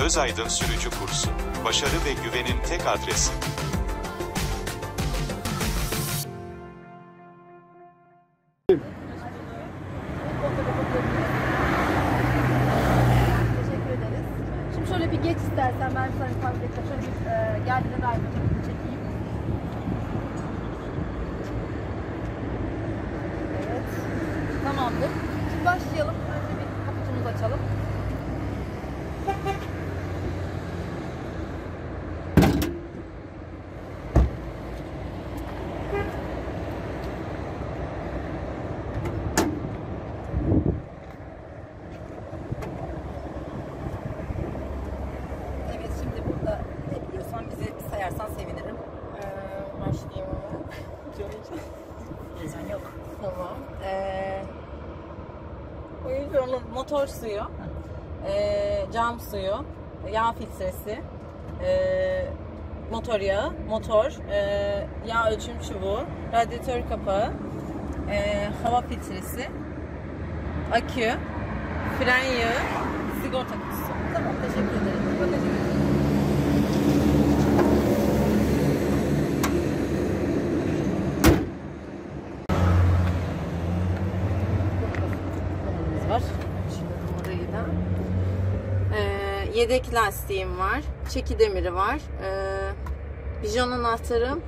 Özaydın Sürücü Kursu. Başarı ve güvenin tek adresi. Teşekkür ederiz. Şimdi şöyle bir geç istersen, ben sana bir dakika şöyle bir geldiğine dair bir çekeyim. Evet. Tamamdır. Şimdi başlayalım. Önce bir kaputumuzu açalım. Evet, şimdi burada ne biliyorsan bizi sayarsan sevinirim. Başlayayım mı? Heyecan yok. Tamam. Uyuyorum. Motor suyu, cam suyu, yağ filtresi, motor yağı, motor, yağ ölçüm çubuğu, radyatör kapağı, hava filtresi, akü, fren yağı, sigorta kutusu. Tamam, teşekkür ederim. Bagajı var. Şimdi burayı da. Yedek lastiğim var. Çeki demiri var. Bijon anahtarım.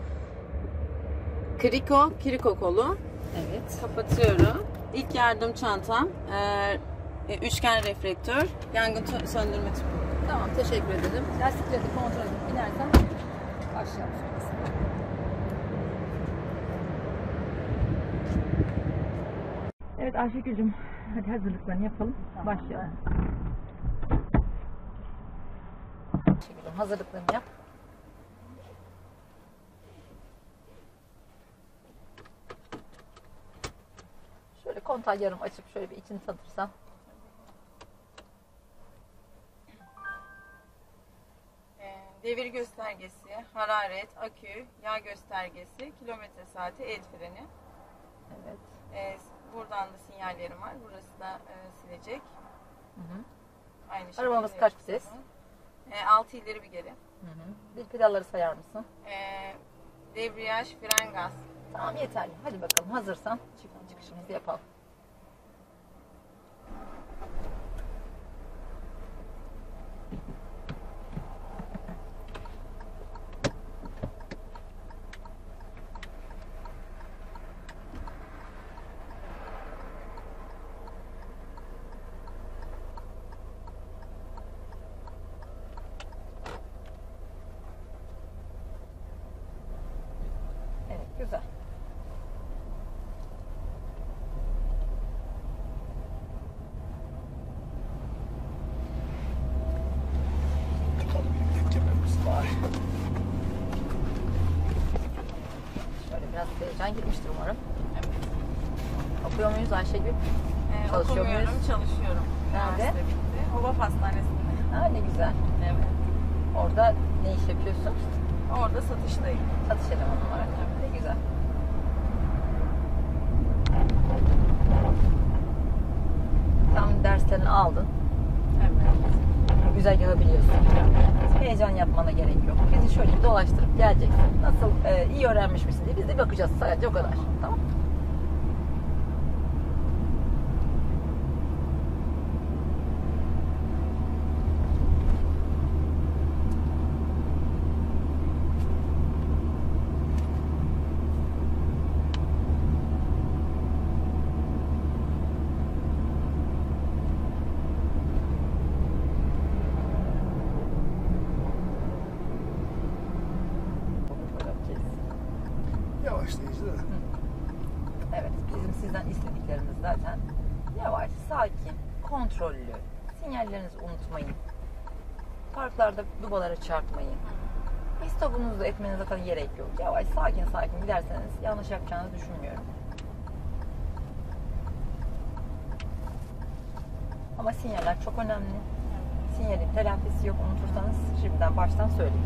Kriko kolu. Evet. Kapatıyorum. İlk yardım çantam. Üçgen reflektör. Yangın söndürme tüpü. Tamam, teşekkür ederim. Lastikleri de kontrol edip binersen başlayalım sonrasında. Evet Ayşegül'cüm, hadi hazırlıklarını yapalım. Tamam, başlayalım. Ayşegül'cüm, hazırlıklarını yap. Şöyle kontağı yarım açıp şöyle bir içini tanıtırsam. Devir göstergesi, hararet, akü, yağ göstergesi, kilometre saati, el freni. Evet. Buradan da sinyallerim var. Burası da silecek. Hı. Aynı şekilde. Arabamız kaç vites? 6 ileri bir geri. Bir pedalları sayar mısın? Debriyaj, fren, gaz. Tamam, yeterli. Hadi bakalım, hazırsan çıkışımızı yapalım. Evet, güzel. Şöyle biraz heyecan gitmiştir umarım. Evet. Okuyor muyuz Ayşegül? Çalışıyor Okumuyorum, muyuz? çalışıyorum. Nerede? Üniversite bitti. Obaf Hastanesi'nde. Ha, ne güzel. Evet. Orada ne iş yapıyorsun? Orada satıştayım. Satış elemanı olarak. Ne güzel. Tam derslerini aldın. Evet. Güzergahı biliyorsun. Heyecan yapmana gerek yok. Bizi şöyle bir dolaştırıp geleceksin. Nasıl iyi öğrenmiş misin diye biz de bakacağız sadece, o kadar. Tamam. Yavaşlayıcı da. Evet, bizim sizden istediklerimiz zaten yavaş, sakin, kontrollü. Sinyallerinizi unutmayın. Parklarda dubalara çarpmayın. İstopunuzu etmenize zaten gerek yok. Yavaş, sakin sakin giderseniz yanlış yapacağınızı düşünmüyorum. Ama sinyaller çok önemli. Sinyalin telafisi yok, unutursanız şimdiden baştan söyleyeyim.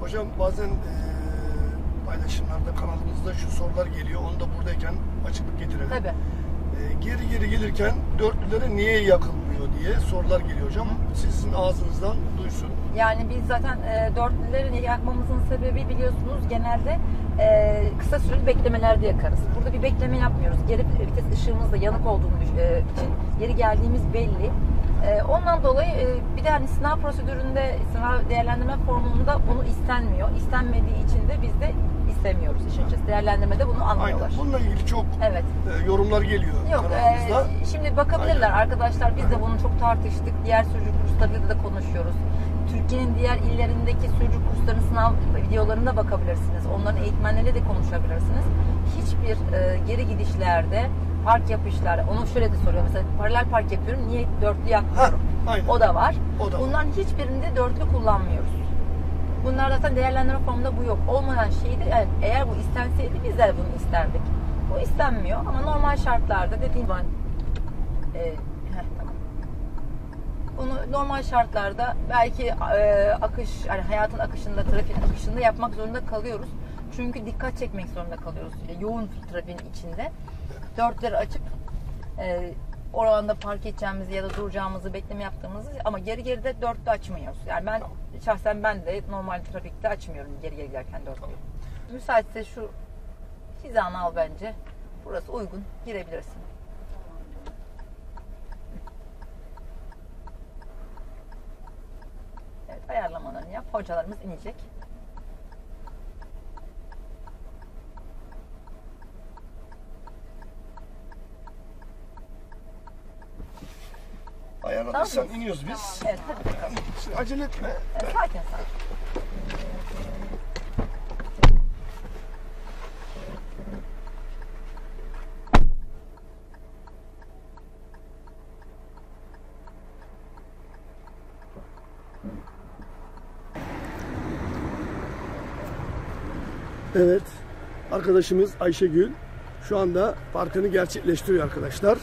Hocam bazen paylaşımlarda kanalımızda şu sorular geliyor. Onu da buradayken açıklık getirelim. Tabii. Geri gelirken dörtlülere niye yakılmıyor diye sorular geliyor hocam. Sizin ağzınızdan duysun. Yani biz zaten dörtlüleri yakmamızın sebebi biliyorsunuz genelde kısa süreli beklemelerde yakarız. Burada bir bekleme yapmıyoruz. Geri vites ışığımız da yanık olduğunu için geri geldiğimiz belli. Ondan dolayı bir de hani sınav prosedüründe, sınav değerlendirme formunda bunu istenmiyor. İstenmediği için de biz de istemiyoruz işin açıkçası. Değerlendirmede bunu anlıyorlar. Aynen. Bununla ilgili çok Evet. Yorumlar geliyor Yok, kanalımızda. şimdi bakabilirler arkadaşlar. Biz de bunu çok tartıştık. Diğer sürücü kurslarıyla da konuşuyoruz. Türkiye'nin diğer illerindeki sürücü kurslarının sınav videolarına bakabilirsiniz. Onların eğitmenleriyle de konuşabilirsiniz. Hiçbir geri gidişlerde park yapışlar. Onu şöyle de soruyor. Mesela paralel park yapıyorum. Niye dörtlü yapmıyorum? Aynen. O da var. O da var. Bunların hiçbirinde dörtlü kullanmıyoruz. Bunlar zaten değerlendirme formunda bu yok. Olmayan şeyi de yani eğer bu istenseydi biz de bunu isterdik. Bu istenmiyor ama normal şartlarda dediğim gibi tamam. Bunu normal şartlarda belki akış, yani hayatın akışında, trafiğin akışında yapmak zorunda kalıyoruz. Çünkü dikkat çekmek zorunda kalıyoruz. Yoğun trafiğin içinde. Dörtleri açıp o alanda park edeceğimizi ya da duracağımızı bekleme yaptığımızı ama geride dörtlü açmıyoruz. Yani ben şahsen de normal trafikte açmıyorum geri giderken dörtlü. Müsaitse şu hizanı al bence. Burası uygun. Girebilirsin. Evet, ayarlamalarını yap. Hocalarımız inecek. Ayarladıysan Tamam. iniyoruz biz. Evet, hadi bakalım. Şimdi acele etme. Sakin. Evet. Arkadaşımız Ayşegül şu anda parkını gerçekleştiriyor arkadaşlar.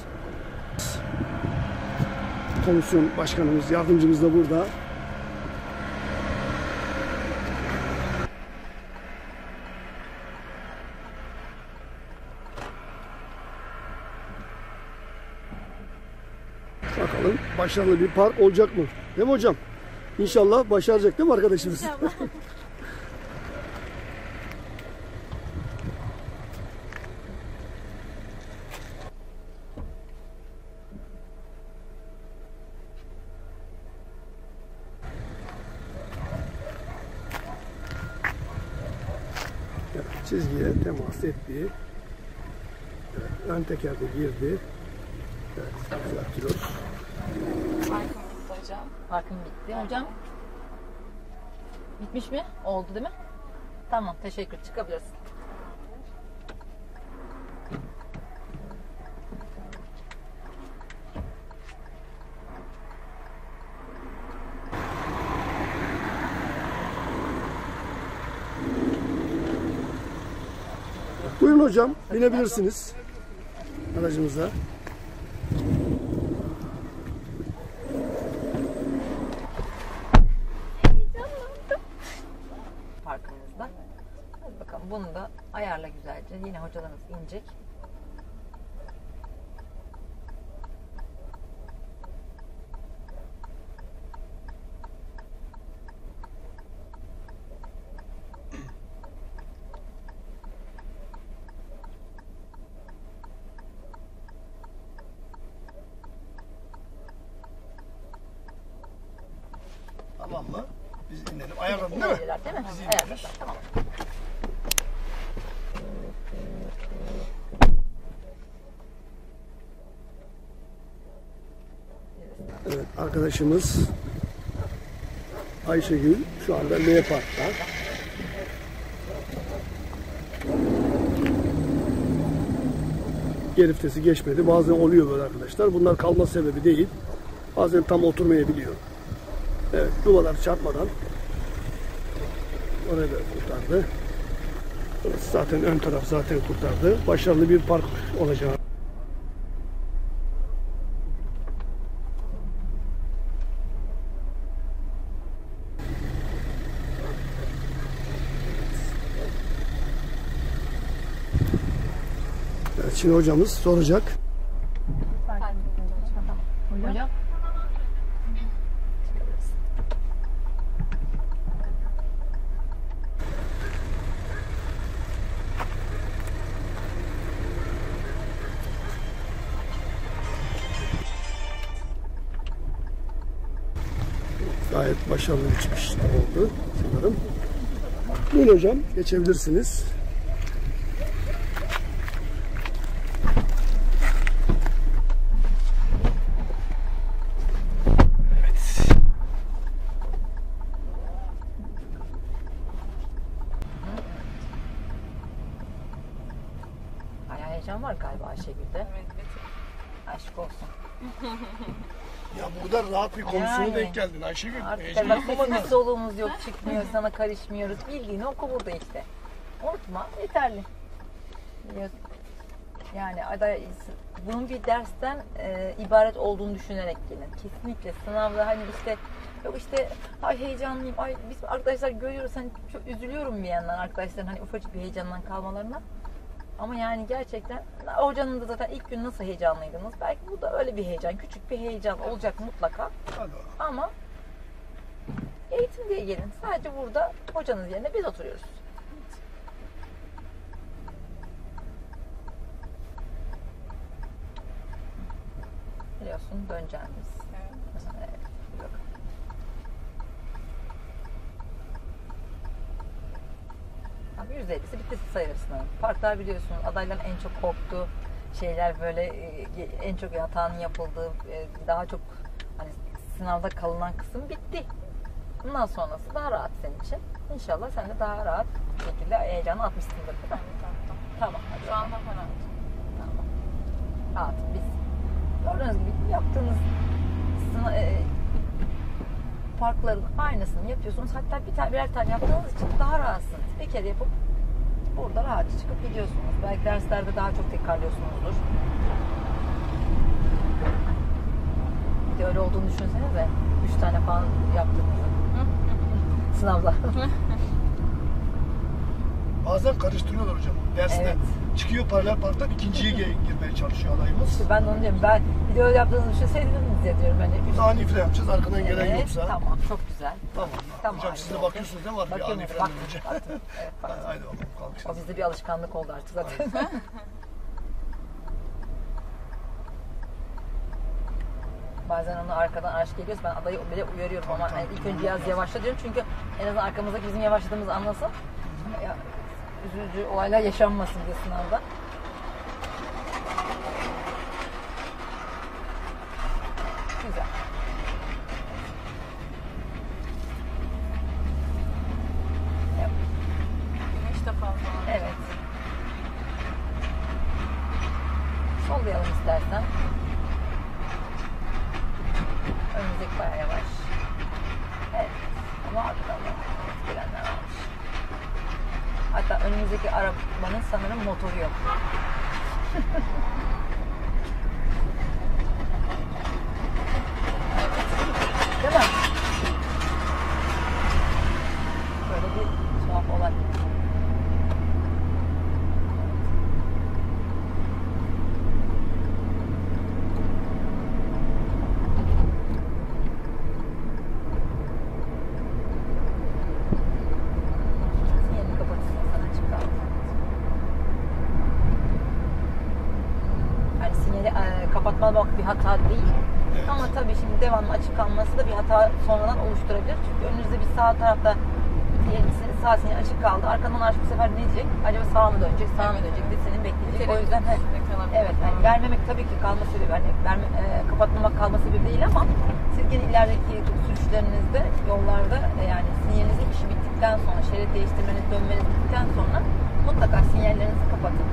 Komisyon başkanımız, yardımcımız da burada. Bakalım başarılı bir park olacak mı? Değil mi hocam? İnşallah başaracak değil mi arkadaşımız? İnşallah. Çizgiye temas ettiği, evet, ön tekerde girdi. Evet, düzeltiyoruz. Parkım bitti hocam. Parkım bitti. Hocam bitmiş mi? Oldu değil mi? Tamam, teşekkür. Çıkabilirsin. Buyurun hocam, binebilirsiniz aracımıza. Parkımızda. Hadi bakalım bunu da ayarla güzelce. Yine hocalarımız inecek. Tamam mı? Biz inelim. Ayarladın değil mi? İndiler, değil mi? Biz Ayarladılar. iniyoruz. Tamam. Evet, arkadaşımız Ayşegül şu anda L Park'ta. Geri vitesi geçmedi. Bazen oluyor böyle arkadaşlar. Bunlar kalma sebebi değil. Bazen tam oturmayabiliyor. Evet, duvalar çarpmadan orayı da kurtardı. Burası zaten ön taraf zaten kurtardı. Başarılı bir park olacak. Evet, şimdi hocamız soracak. Hocam. Gayet başarılı bir çıkış oldu sanırım. Buyurun hocam, geçebilirsiniz. Bayağı heyecan var galiba Ayşegül'de. Aşk olsun. Ya bu kadar rahat bir kondisyona Yani. denk geldin Ayşegül. Artık Heyecan bak yapmaman sesimiz lazım. soluğumuz yok, çıkmıyor, sana karışmıyoruz. Bildiğini oku burada işte. Unutma, yeterli. Biliyorsun. Yani bunun bir dersten ibaret olduğunu düşünerek gelin. Kesinlikle sınavda hani işte yok işte ay heyecanlıyım, ay biz arkadaşlar görüyoruz hani çok üzülüyorum bir yandan arkadaşların hani ufacık bir heyecandan kalmalarına. Ama yani gerçekten hocanın da zaten ilk gün nasıl heyecanlıydınız? Belki bu da öyle bir heyecan, küçük bir heyecan olacak mutlaka. Hadi bakalım. Ama eğitim diye gelin. Sadece burada hocanız yerine biz oturuyoruz. Biliyorsun döneceğimiz. Evet. Yok. Abi %50'si bitti sayılır sınavın. Parklar biliyorsunuz adayların en çok korktuğu şeyler böyle en çok hatanın yapıldığı daha çok hani sınavda kalınan kısım bitti. Bundan sonrası daha rahat senin için. İnşallah sen de daha rahat bir şekilde heyecanı atmışsındır değil mi? Tamam. Hadi Şu an daha rahat. Tamam. Rahat. Biz gördüğünüz gibi yaptığınız parkların aynısını yapıyorsunuz. Hatta birer tane yaptığınız için daha rahatsınız. Bir kere yapıp burada rahatça çıkıp gidiyorsunuz. Belki derslerde daha çok tekrarlıyorsunuzdur. Bir de öyle olduğunu düşünsenize. 3 tane falan yaptığınızı. Sınavda. Bazen karıştırıyorlar hocam. Derste Evet. çıkıyor paralel parktan ikinciye girmeye çalışıyor adayımız. Ben de onu diyorum. Ben bir de öyle yaptığınızı düşünseydiniz ya diyorum. Hani Biz daha nifle yapacağız. Arkadan gelen Evet, yoksa. Tamam. Çok güzel. Tamam. Tamam, Hocam siz de oldu. bakıyorsunuz değil mi? Var bir Bakıyorum. anifle Baktım. önce. Baktım. Evet, baktım. Haydi bakalım O kalkacağız. bizde bir alışkanlık oldu artık zaten. Bazen onu arkadan araç geliyorsa ben adayı bile uyarıyorum ama yani ilk önce biraz yavaşla diyorum çünkü en azından arkamızdaki bizim yavaşladığımızı anlasın. Ya, üzücü olaylar yaşanmasın diye sınavda. Güzel. Yap. Güneş de fazla var. Evet. Sollayalım istersen. Önümüzdeki bayağı yavaş. Evet. Ama arkadan da gelenler varmış. Hatta önümüzdeki arabanın sanırım motoru yok. Değil mi? Böyle bir tuhaf olay. Sinyalini kapatırsın sana açık kaldı. Yani sinyali kapatmak bir hata değil. Evet. Ama tabii şimdi devamlı açık kalması da bir hata sonradan oluşturabilir. Çünkü önünüzde bir sağ tarafta diyelim sağ sinyal açık kaldı. Arkadan araç bu sefer ne diyecek? Acaba sağa mı dönecek, sağa mı dönecek diye senin bekleyecek. O yüzden evet yani vermemek tabii ki kalma sebebi. Hani kapatmamak kalma sebebi değil ama siz gene ilerideki sürüşlerinizde yollarda yani sinyalinizin işi bittikten sonra şerit değiştirmeniz, dönmeniz bittikten sonra mutlaka sinyallerinizi kapatın.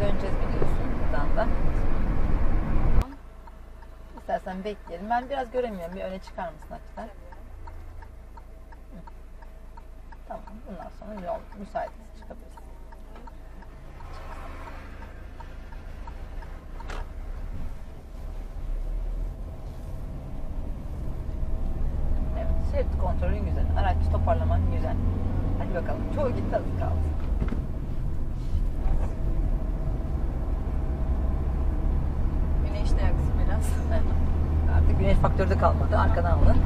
Döneceğiz biliyorsun buradan da. İstersen bekleyelim. Ben biraz göremiyorum. Bir öne çıkar mısın hakikaten? Tamam. Bundan sonra yol müsait çıkabiliriz. Evet. Şerit kontrolün güzel. Araç toparlanıyor. toparlaman güzel. Hadi bakalım. Çoğu gitti, az kaldı. Güneş de yaksın biraz. Artık güneş faktörü de kalmadı. Arkadan alın.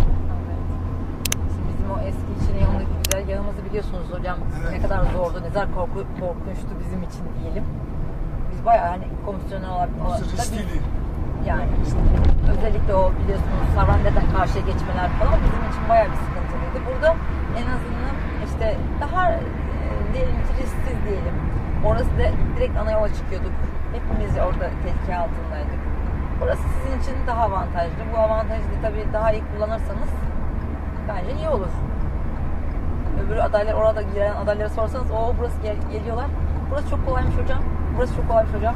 Şimdi bizim o eski içine yolundaki güzergahımızı biliyorsunuz hocam. Evet. Ne kadar zordu, ne kadar korkunçtu bizim için diyelim. Biz bayağı hani komisyonel olarak Burası tabii riskliydi. yani özellikle o biliyorsunuz Saranda'dan karşıya geçmeler falan bizim için bayağı bir sıkıntılıydı. Burada en azından işte daha diyelim ki risksiz diyelim. Orası da direkt ana yola çıkıyorduk. Hepimiz orada tehlike altındaydık. Burası sizin için daha avantajlı. Bu avantajı da tabii daha iyi kullanırsanız bence iyi olur. Öbür adaylar, orada giren adaylara sorsanız burası geliyorlar. Burası çok kolaymış hocam. Burası çok kolaymış hocam.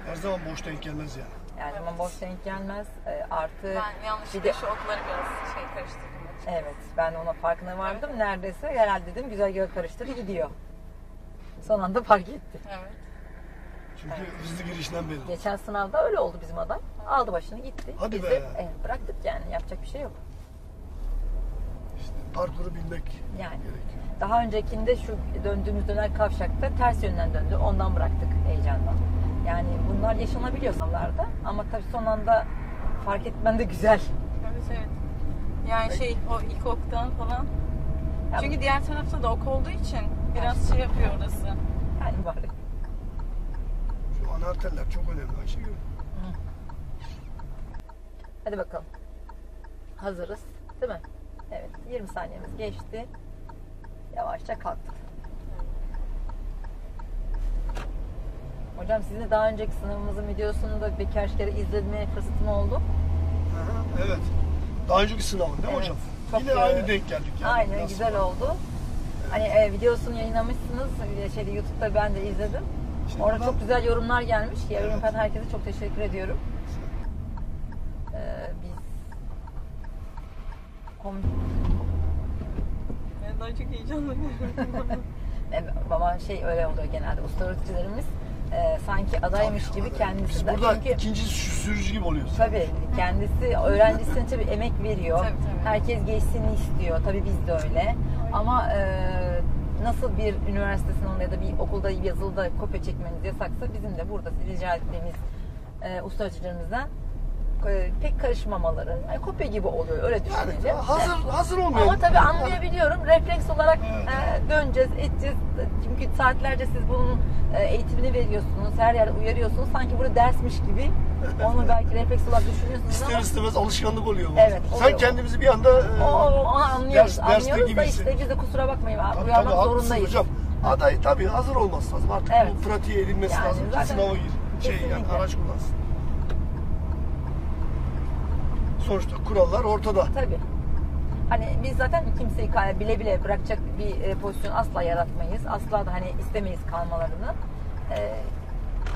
Her zaman boş denk gelmez yani. Yani zaman boş denk gelmez. Artı Ben yanlışlıkla şu okları biraz karıştırdım. evet, ben de ona farkına vardım. Neredeyse herhalde dedim güzergahı karıştırdı gidiyor. Son anda fark etti. Evet. Çünkü hızlı girişten belli. Geçen sınavda öyle oldu bizim aday. Aldı başını gitti. Hadi Biz be. de, bıraktık yani yapacak bir şey yok. İşte parkuru bilmek Yani. gerekiyor. Daha öncekinde şu döndüğümüz döner kavşakta ters yönden döndü. Ondan bıraktık heyecandan. Yani bunlar yaşanabiliyor sınavlarda ama tabii son anda fark etmen de güzel. Evet. Yani o ilk oktan falan. Yani, Çünkü diğer tarafta da ok olduğu için biraz şey yapıyor orası. yani bari. Şu anahtarlar çok önemli Ayşegül. Hadi bakalım. Hazırız. Değil mi? Evet. 20 saniyemiz geçti. Yavaşça kalktık. Hocam sizin de daha önceki sınavımızın videosunu da birkaç kere izleme fırsatım oldu. Evet. Daha önceki sınavın değil mi Evet. hocam? Çok Yine aynı denk geldik yani. Aynen Biraz güzel sonra. oldu. Hani videosunu yayınlamışsınız. YouTube'da ben de izledim. İşte Orada buradan- çok güzel yorumlar gelmiş. Yorum Evet. yapan herkese çok teşekkür ediyorum. Biz Ben daha çok heyecanlıyım. baba öyle oluyor genelde. Usta öğreticilerimiz sanki adaymış gibi kendisi Biz de. burada Çünkü ikinci sürücü gibi oluyoruz. tabii kendisi öğrencisine tabii emek veriyor. Tabii. Herkes geçsini istiyor. Tabii biz de öyle. Ama nasıl bir üniversite sınavında ya da bir okulda yazılıda kopya çekmeniz yasaksa bizim de burada rica ettiğimiz usta öğreticilerimizden pek karışmamaları. Yani kopya gibi oluyor. Öyle düşünelim. Yani hazır olmayalım. Ama tabii anlayabiliyorum. Refleks olarak döneceğiz, edeceğiz. Çünkü saatlerce siz bunun eğitimini veriyorsunuz. Her yerde uyarıyorsunuz. Sanki burada dersmiş gibi. Onu belki refleks olarak düşünüyorsunuz İster ama istemez alışkanlık oluyor. bazen. Evet, Sen oluyor. kendimizi bir anda onu anlıyoruz. derste Anlıyoruz gibi da işte hissediyorsun. biz de kusura bakmayın. Tabii, Uyarmak haklısın zorundayız. hocam. Aday tabii hazır olması lazım. Artık Evet. bu pratiğe edilmesi Yani lazım. zaten Sınava gir. Yani kesinlikle. araç kullansın. Sonuçta kurallar ortada. Tabii. Hani biz zaten kimseyi bile bile bırakacak bir pozisyon asla yaratmayız. Asla da hani istemeyiz kalmalarını.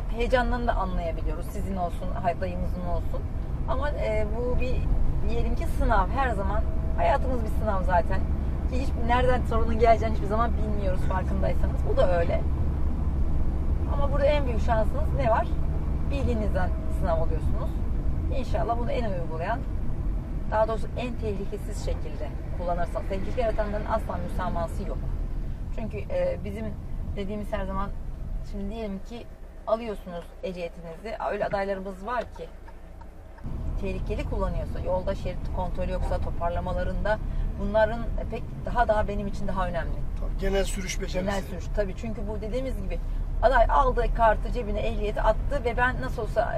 Heyecanlarını da anlayabiliyoruz. Sizin olsun, dayımızın olsun. Ama bu bir diyelim ki sınav. Her zaman hayatımız bir sınav zaten. Ki hiç nereden sorunun geleceğini hiçbir zaman bilmiyoruz farkındaysanız. Bu da öyle. Ama burada en büyük şansınız ne var? Bildiğinizden sınav oluyorsunuz. İnşallah bunu en iyi uygulayan, daha doğrusu en tehlikesiz şekilde kullanırsanız, tehlike yaratanların asla müsamahası yok. Çünkü bizim dediğimiz her zaman, şimdi diyelim ki alıyorsunuz ehliyetinizi, öyle adaylarımız var ki tehlikeli kullanıyorsa, yolda şerit kontrolü yoksa, toparlamalarında bunların pek daha benim için daha önemli. Tabii, genel sürüş becerisi. Genel sürüş tabii, çünkü bu dediğimiz gibi aday aldı kartı cebine, ehliyeti attı ve ben nasıl olsa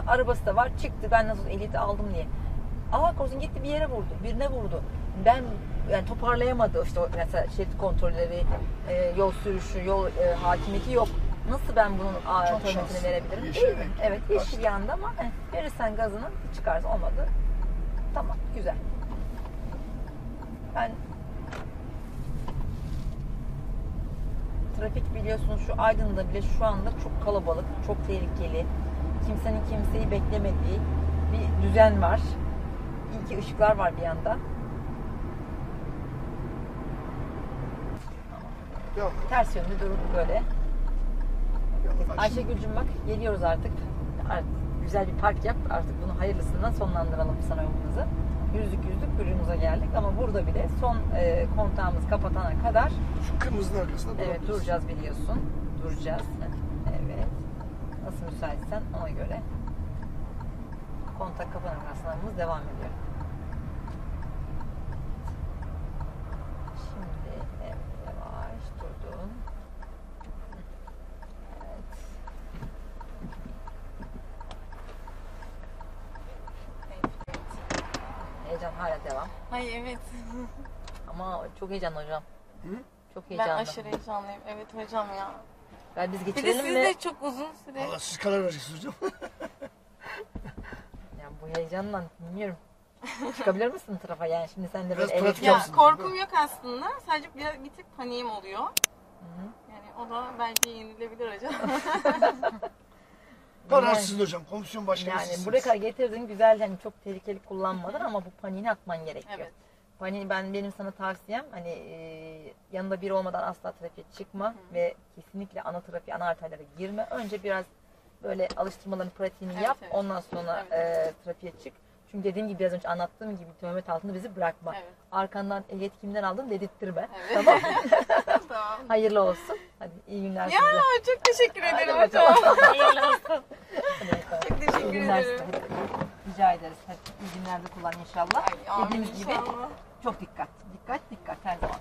arabası da var, çıktı, ben nasıl olsa ehliyeti aldım diye. Allah korusun gitti bir yere vurdu, birine vurdu. Ben yani toparlayamadı işte mesela şerit kontrolleri, yol sürüşü, yol hakimiyeti yok. Nasıl ben bunun Çok hürmetini şanslı. verebilirim? Yeşil Değil mi? renk. Evet, yeşil Kaçtı. yandı ama verirsen gazını çıkarsa olmadı. Tamam, güzel. Ben trafik biliyorsunuz şu Aydın'da bile şu anda çok kalabalık, çok tehlikeli. Kimsenin kimseyi beklemediği bir düzen var. İyi ki ışıklar var bir yanda. Devam. Ters yönde durup böyle. Yavaş. Ayşegül'cüm bak geliyoruz artık. Güzel bir park yap. Artık bunu hayırlısından sonlandıralım sınavımızı. Yüzdük kuyruğumuza geldik. ama burada bile son kontağımız kapatana kadar Şu kırmızının arkasında evet duracağız biliyorsun. Duracağız. Evet. Nasıl müsaitsen ona göre kontak kapanan kaslarımız devam ediyor. Şimdi evet, yavaş durdun. Evet. Heyecan hala devam. Ay evet. Ama çok heyecanlı hocam. Hı? Çok Ben heyecanlı. aşırı heyecanlıyım. Evet hocam ya. Gel biz Bir de geçirelim siz mi? de çok uzun süre. Valla siz karar vereceksiniz hocam. Yani bu heyecanla bilmiyorum. Çıkabilir misin trafa yani şimdi sen de Biraz böyle pratik Ya yapsın. korkum yok aslında. Sadece bir tık paniğim oluyor. Hı. Yani o da belki yenilebilir hocam. Karar sizin hocam. Komisyon başkanı Yani sizsiniz. buraya kadar getirdin güzel hani çok tehlikeli kullanmadın ama bu paniğini atman gerekiyor. Evet. Paniği benim sana tavsiyem hani yanında biri olmadan asla trafiğe çıkma ve kesinlikle ana trafiğe ana arterlere girme. Önce biraz böyle alıştırmaların pratiğini Evet, yap evet. ondan sonra trafiğe çık. Çünkü dediğim gibi biraz önce anlattığım gibi töhmet altında bizi bırakma. Evet. Arkandan ehliyet kimden aldın dedirttirme. Evet. Tamam. Tamam. Hayırlı olsun. Hadi iyi günler Ya size. çok teşekkür ederim Hadi hocam. bakalım. Hayırlı olsun. Hadi bakalım. Çok teşekkür İyi günler ederim. size. Hadi. Rica ederiz. Hadi iyi günlerde kullan inşallah. Ay, amin Dediğimiz gibi inşallah. çok dikkat. Dikkat, dikkat her zaman.